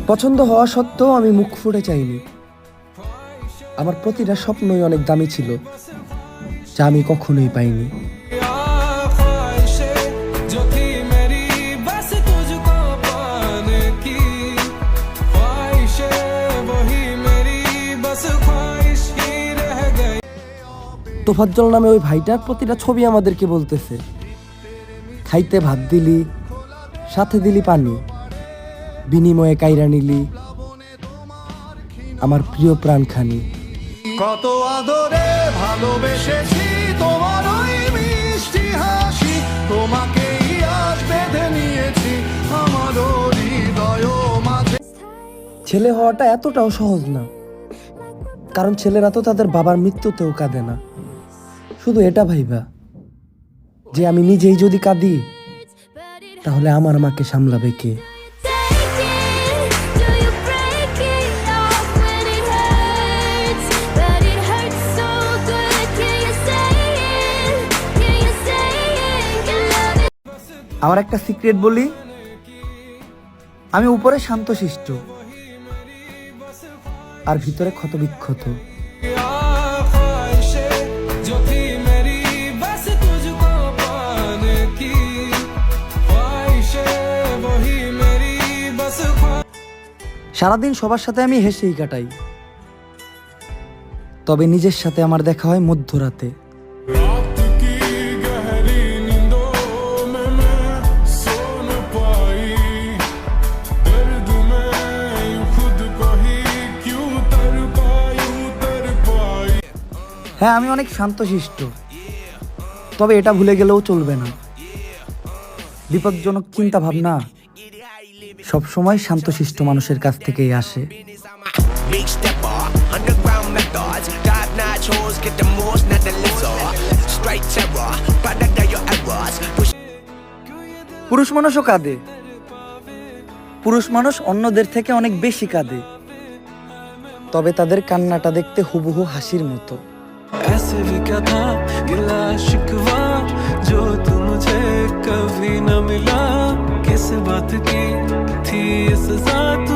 পছন্দ হওয়া সত্ত্বেও আমি মুখ ফুটে চাইনি। আমার প্রতিটা স্বপ্নই অনেক দামি ছিল, যা আমি কখনোই পাইনি। তোফাজ্জল নামে ওই ভাইটার প্রতিটা ছবি আমাদেরকে বলতেছে, খাইতে ভাত দিলি, সাথে দিলি পানি, বিনিময়ে কাইরা নিলি আমার প্রিয় প্রাণ খানি। কত আদরে ভালোবেসেছি তোমার ওই মিষ্টি হাসি, তোমাকেই আজ বেঁধে নিয়েছি আমার হৃদয় মাঝে। ছেলে হওয়াটা এতটাও সহজ না, কারণ ছেলেরা তো তাদের বাবার মৃত্যুতেও কাঁদে না। শুধু এটা ভাইবা যে আমি নিজেই যদি কাঁদি, তাহলে আমার মাকে সামলাবে কে? আমার একটা সিক্রেট বলি, আমি উপরে শান্তশিষ্ট আর ভিতরে ক্ষতবিক্ষত। সারাদিন সবার সাথে আমি হেসেই কাটাই, তবে নিজের সাথে আমার দেখা হয় মধ্যরাতে। হ্যাঁ, আমি অনেক শান্তশিষ্ট, তবে এটা ভুলে গেলেও চলবে না, বিপজ্জনক চিন্তা ভাবনা সবসময় শান্তশিষ্ট মানুষের কাছ থেকেই আসে। পুরুষ মানুষও কাঁদে, পুরুষ মানুষ অন্যদের থেকে অনেক বেশি কাঁদে, তবে তাদের কান্নাটা দেখতে হুবহু হাসির মতো। ऐसे भी क्या था गिला शिकवा जो तू मुझे कभी न मिला, किस बात की थी ये सजा तू